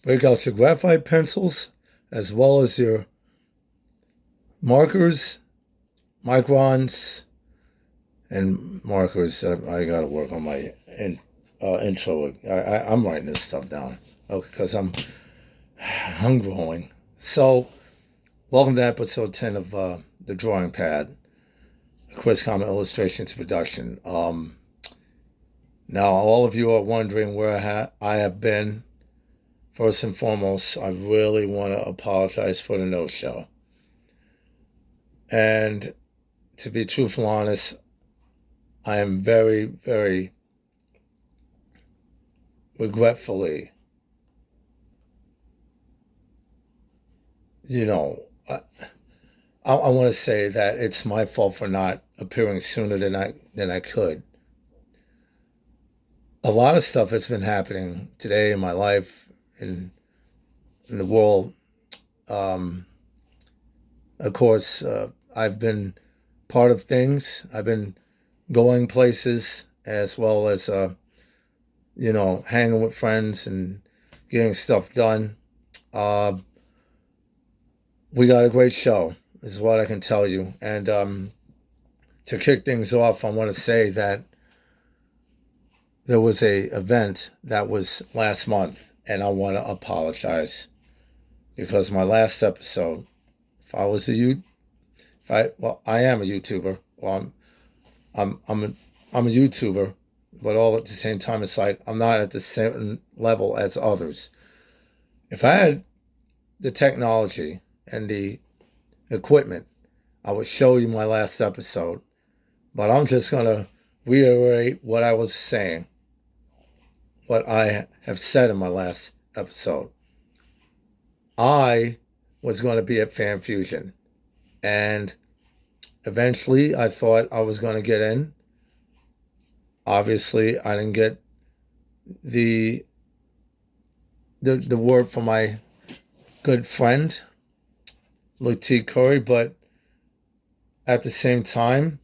Break out your graphite pencils as well as your markers, microns, and markers. I got to work on my intro. I'm writing this stuff down because I'm growing. So, welcome to episode 10 of The Drawing Pad, Quiz Comment Illustrations Production. Now, all of you are wondering where I have been. First and foremost, I really want to apologize for the no-show. And to be truthful and honest, I am very, very regretfully, you know, I want to say that it's my fault for not appearing sooner than I could. A lot of stuff has been happening today in my life, in the world. Um, of course, I've been part of things. I've been going places as well as hanging with friends and getting stuff done. Uh, we got a great show, is what I can tell you. And to kick things off, I want to say that there was a event that was last month, and I want to apologize because my last episode, if I was a you, if I well, I am a YouTuber. Well, I'm a YouTuber, but all at the same time, it's like I'm not at the same level as others. If I had the technology and the equipment, I would show you my last episode. But I'm just gonna reiterate what I was saying, what I have said in my last episode. I was going to be at Fan Fusion, and eventually I thought I was going to get in. Obviously, I didn't get the the word from my good friend Latik Curry, but at the same time,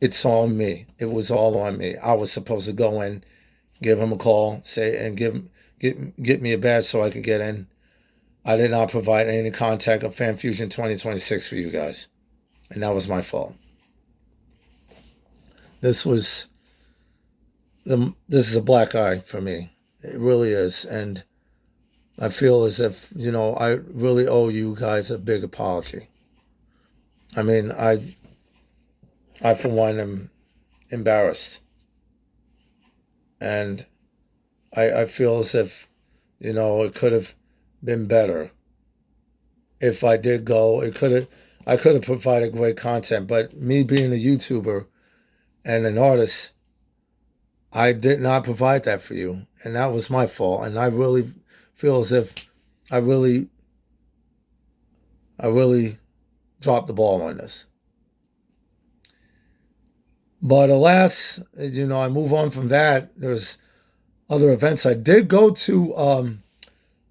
it's all me. It was all on me. I was supposed to go in, give him a call, say, and get me a badge so I could get in. I did not provide any contact of Fan Fusion 2026 for you guys, and that was my fault. This was this is a black eye for me. It really is, and I feel as if I really owe you guys a big apology. I mean, I for one am embarrassed, and I feel as if it could have been better if I did go. I could have provided great content, but me being a YouTuber and an artist, I did not provide that for you, and that was my fault. And I really feel as if I really, I really dropped the ball on this. But alas, I move on from that. There's other events. I did go to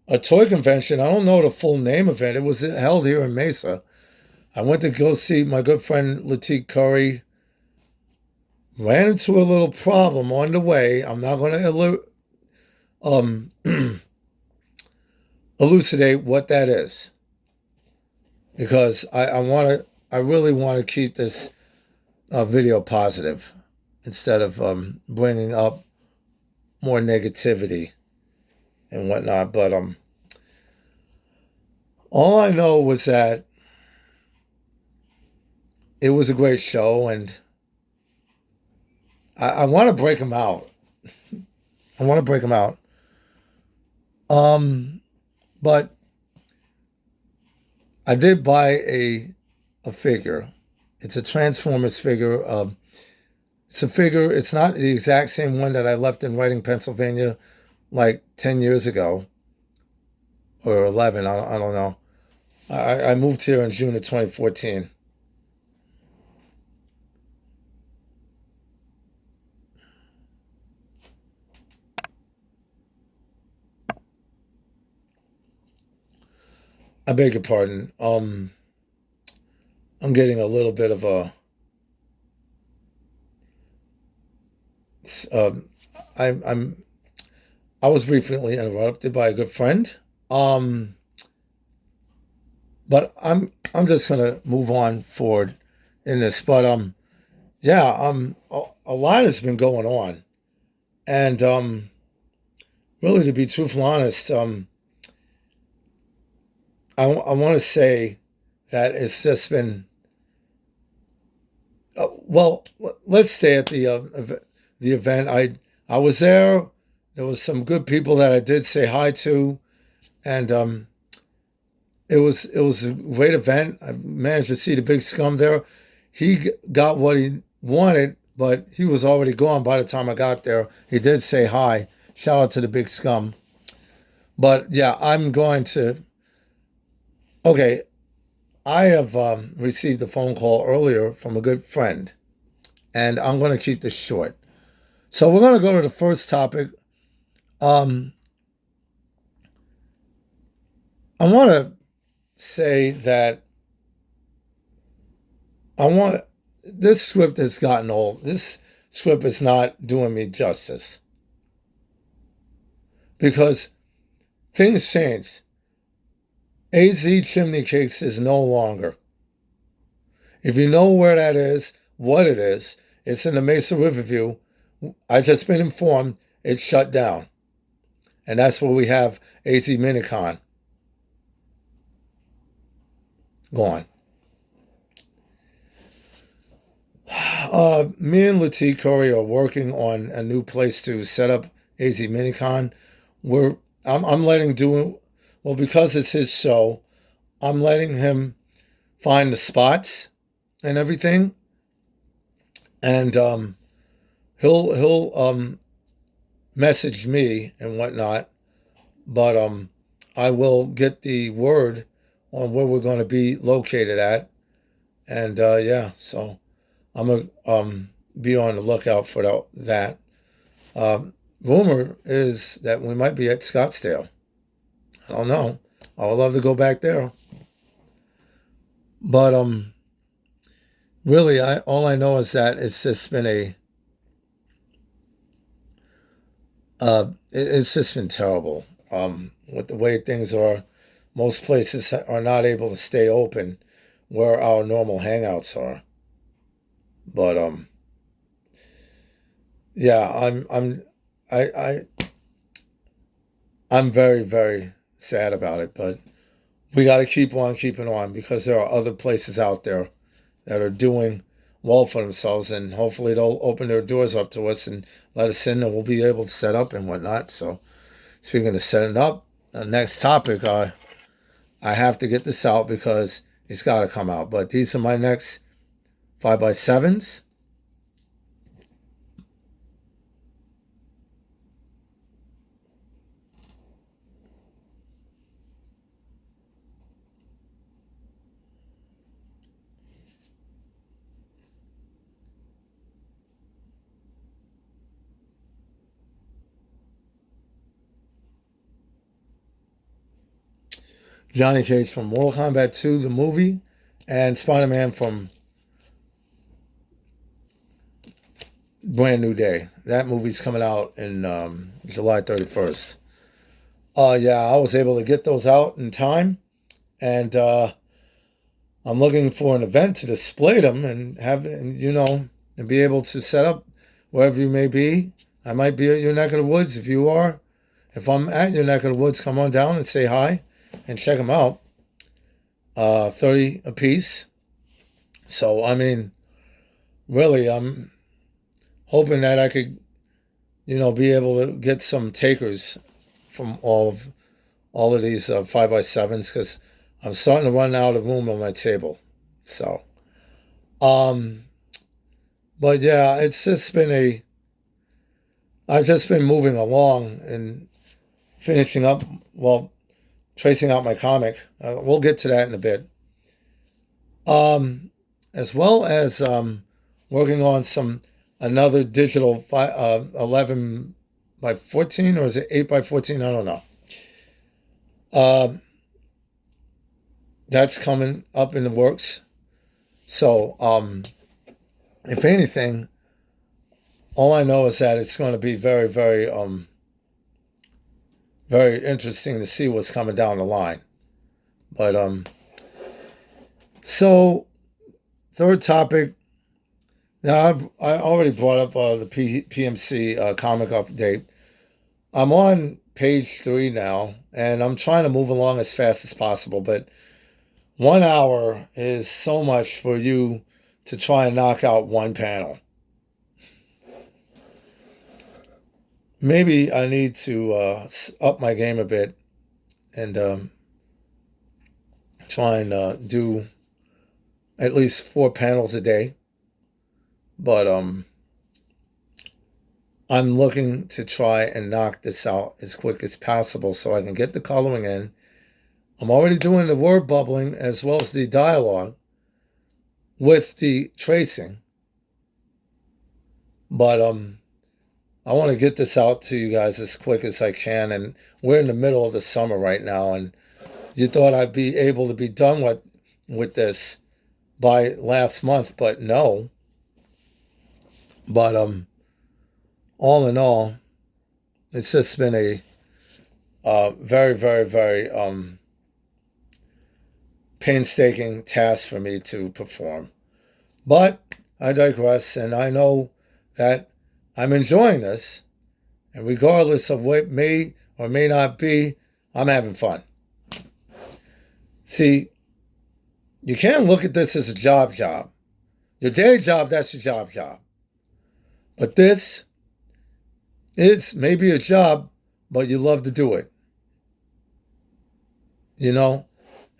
a toy convention. I don't know the full name of it. It was held here in Mesa. I went to go see my good friend Latik Curry. Ran into a little problem on the way. I'm not going to um, elucidate what that is because I really want to keep this video positive instead of bringing up more negativity and whatnot. But all I know was that it was a great show, and I want to break them out. I want to break them out. But I did buy a figure. It's a Transformers figure. It's a figure. It's not the exact same one that I left in Reading, Pennsylvania, like 10 years ago or 11. I don't know. I moved here in June of 2014. I beg your pardon. I'm getting a little bit of a. Um, I'm I was briefly interrupted by a good friend. Um, but I'm just gonna move on forward in this. But yeah, a lot has been going on, and really, to be truthful honest, I want to say that it's just been well. Let's stay at the event. I was there. There was some good people that I did say hi to, and it was a great event. I managed to see the big scum there. He got what he wanted, but he was already gone by the time I got there. He did say hi. Shout out to the big scum. But yeah, I'm going to. Okay, I have received a phone call earlier from a good friend, and I'm going to keep this short. So we're going to go to the first topic. Um, I want to say that I want this script has gotten old. This script is not doing me justice because things changed. AZ Chimney Cakes is no longer. If you know where that is, what it is, it's in the Mesa Riverview. I just been informed it's shut down. And that's where we have AZ Minicon gone. Me and Latif Curry are working on a new place to set up AZ Minicon. I'm letting do well because it's his show. I'm letting him find the spots and everything, and he'll message me and whatnot. But I will get the word on where we're going to be located at, and yeah, so I'm gonna be on the lookout for that. Rumor is that we might be at Scottsdale. I don't know. I would love to go back there, but really, I all I know is that it's just been it's just been terrible. With the way things are, most places are not able to stay open where our normal hangouts are. But yeah, I, I I'm very very sad about it. But we got to keep on keeping on because there are other places out there that are doing well for themselves, and hopefully they'll open their doors up to us and let us in, and we'll be able to set up and whatnot. So, speaking of setting up, the next topic, I have to get this out because it's got to come out. But these are my next 5x7s. Johnny Cage from Mortal Kombat 2, the movie, and Spider-Man from Brand New Day. That movie's coming out in July 31st. Yeah, I was able to get those out in time, and I'm looking for an event to display them and have, and be able to set up wherever you may be. I might be at your neck of the woods. If you are, if I'm at your neck of the woods, come on down and say hi and check them out. 30 a piece. So, I mean, really, I'm hoping that I could, be able to get some takers from all of these 5x7s because I'm starting to run out of room on my table. So, um, but yeah, it's just been I've just been moving along and finishing up, well, tracing out my comic. We'll get to that in a bit. As well as working on another digital 11 by 14, or is it 8 by 14? I don't know. Uh, that's coming up in the works. So, if anything, all I know is that it's going to be very, very very interesting to see what's coming down the line. But so third topic. Now I already brought up the PMC comic update. I'm on page 3 now, and I'm trying to move along as fast as possible. But 1 hour is so much for you to try and knock out one panel. Maybe I need to up my game a bit and try and do at least 4 panels a day. But I'm looking to try and knock this out as quick as possible so I can get the coloring in. I'm already doing the word bubbling as well as the dialogue with the tracing. But I want to get this out to you guys as quick as I can. And we're in the middle of the summer right now, and you thought I'd be able to be done with this by last month, but no. But all in all, it's just been a very, very, very painstaking task for me to perform. But I digress, and I know that I'm enjoying this, and regardless of what may or may not be, I'm having fun. See, you can't look at this as a job. Your day job, that's your job. But this is maybe a job, but you love to do it. You know,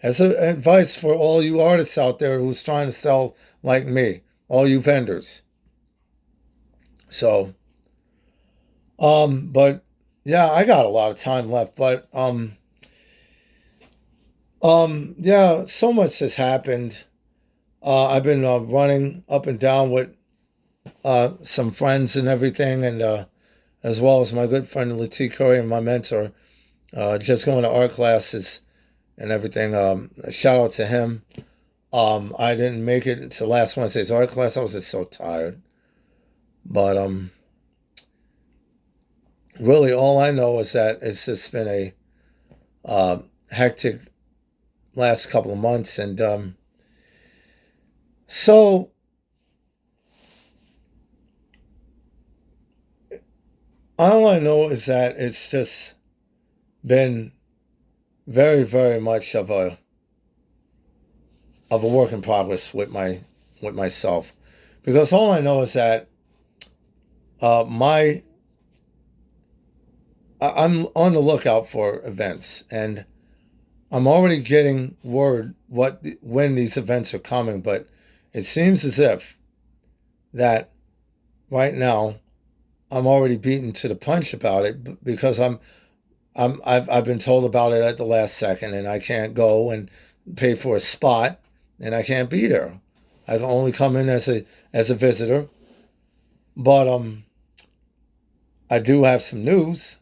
as advice for all you artists out there who's trying to sell like me, all you vendors. So, but yeah, I got a lot of time left, but yeah, so much has happened. I've been running up and down with some friends and everything, and as well as my good friend Latif Curry and my mentor, just going to art classes and everything. Shout out to him. I didn't make it to last Wednesday's art class. I was just so tired. But really, all I know is that it's just been a hectic last couple of months, and so all I know is that it's just been very, very much of a work in progress with myself, because all I know is that I'm on the lookout for events, and I'm already getting word when these events are coming, but it seems as if that right now I'm already beaten to the punch about it, because I've been told about it at the last second, and I can't go and pay for a spot, and I can't be there. I can only come in as a visitor. But I do have some news.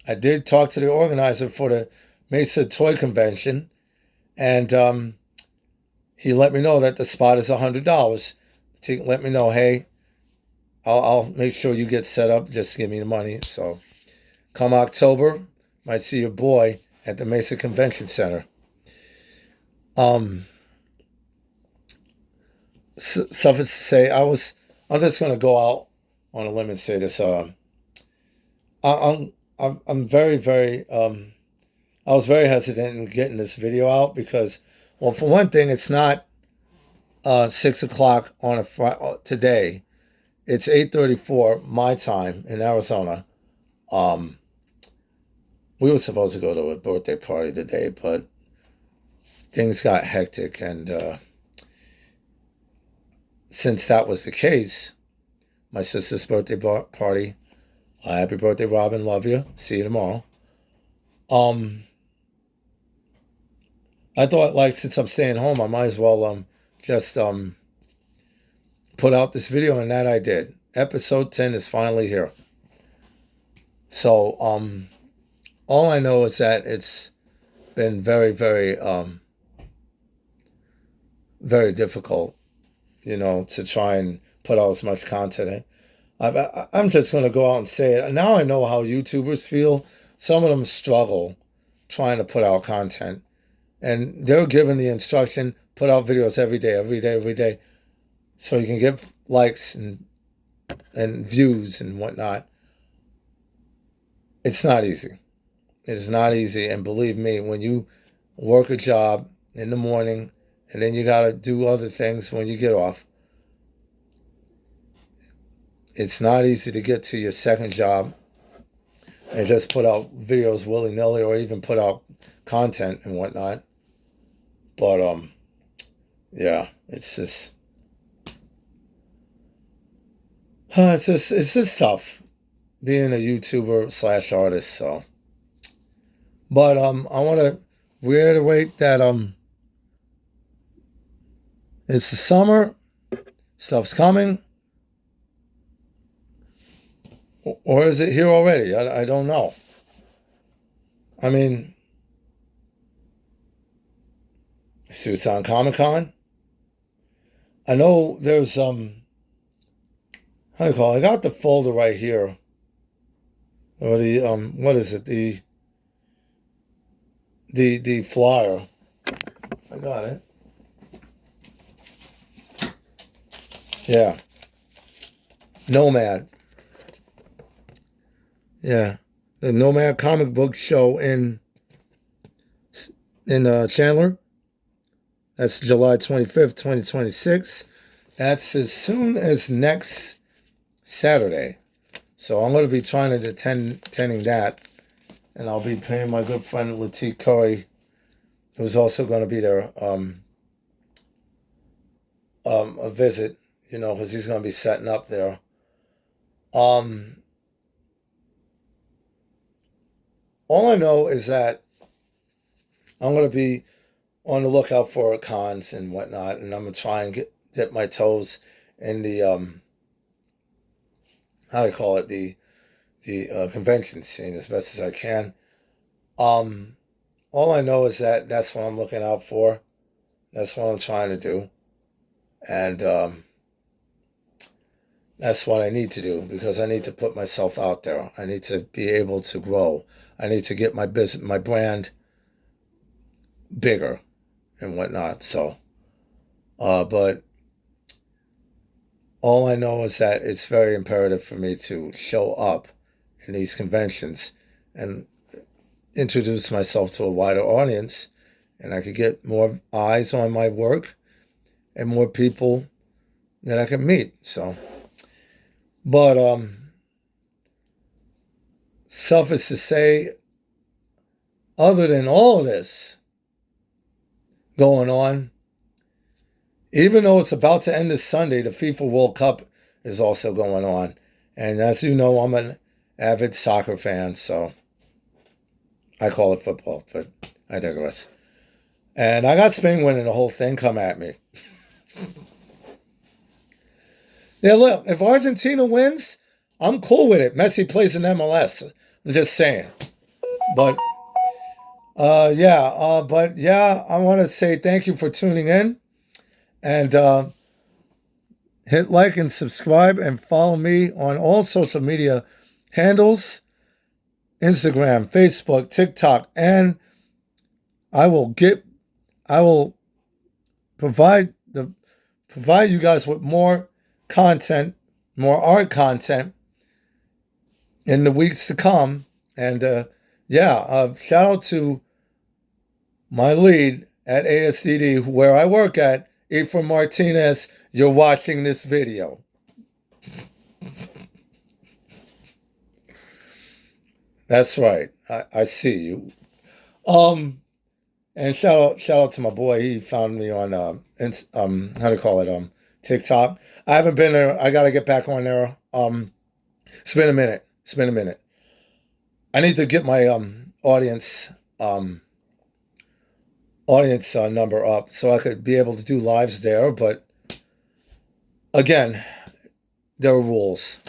I did talk to the organizer for the Mesa Toy Convention, and he let me know that the spot is $100. To let me know, hey, I'll make sure you get set up. Just give me the money. So come October, might see your boy at the Mesa Convention Center. Suffice to say, I'm just going to go out on a limb and say this. I'm very, very, I was very hesitant in getting this video out because, well, for one thing, it's not 6 o'clock on today. It's 8:34 my time in Arizona. We were supposed to go to a birthday party today, but things got hectic, and since that was the case, my sister's birthday party. Happy birthday, Robin. Love you. See you tomorrow. I thought, like, since I'm staying home, I might as well just put out this video, and that I did. Episode 10 is finally here. So all I know is that it's been very, very very difficult, to try and put out as much content in. I'm just going to go out and say it. Now I know how YouTubers feel some of them struggle trying to put out content. And they're given the instruction, put out videos every day, every day, every day, so you can get likes and views and whatnot. It's not easy. It is not easy. And believe me, when you work a job in the morning and then you got to do other things when you get off, it's not easy to get to your second job and just put out videos willy-nilly or even put out content and whatnot. But yeah, it's just it's just tough being a YouTuber / artist. So, but I want to reiterate that it's the summer, stuff's coming, or is it here already? I don't know. I mean, Suits on Comic-Con. I know there's how do you call it? I got the folder right here. Or the what is it? The flyer. I got it. Yeah. Nomad. Yeah. The Nomad comic book show in Chandler. That's July 25th, 2026. That's as soon as next Saturday. So I'm going to be trying to attending that. And I'll be paying my good friend Latique Curry, who's also going to be there, a visit, because he's going to be setting up there. All I know is that I'm going to be on the lookout for cons and whatnot, and I'm going to try and dip my toes in the, how do you call it, the convention scene as best as I can. All I know is that that's what I'm looking out for. That's what I'm trying to do. And that's what I need to do, because I need to put myself out there. I need to be able to grow. I need to get my business, my brand bigger and whatnot. So, but all I know is that it's very imperative for me to show up in these conventions and introduce myself to a wider audience, and I could get more eyes on my work and more people that I can meet. So, but suffice to say, other than all of this going on, even though it's about to end this Sunday, the FIFA World Cup is also going on. And as you know, I'm an avid soccer fan, so I call it football, but I digress. And I got Spain winning the whole thing. Come at me. Yeah, look, if Argentina wins, I'm cool with it. Messi plays in MLS. I'm just saying. But yeah, I want to say thank you for tuning in, and hit like and subscribe and follow me on all social media handles, Instagram, Facebook, TikTok, and I will provide you guys with more content, more art content in the weeks to come. And shout out to my lead at ASDD, where I work at, Ephraim Martinez. You're watching this video. That's right. I see you. And shout out to my boy. He found me on how to call it, TikTok. I haven't been there. I gotta get back on there. It's been a minute. I need to get my audience number up so I could be able to do lives there. But again, there are rules.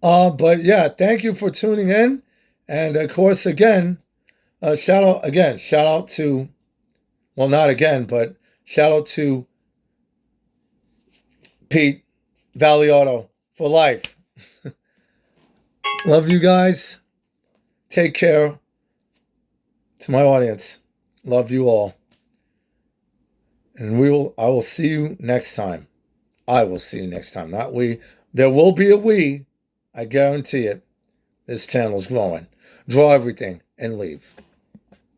But yeah, thank you for tuning in. And of course, again, shout out to, well, not again, but shout out to Pete Valley Auto for life. Love you guys. Take care. To my audience, love you all. And I will see you next time. I will see you next time. Not we. There will be a we. I guarantee it. This channel's growing. Draw everything and leave.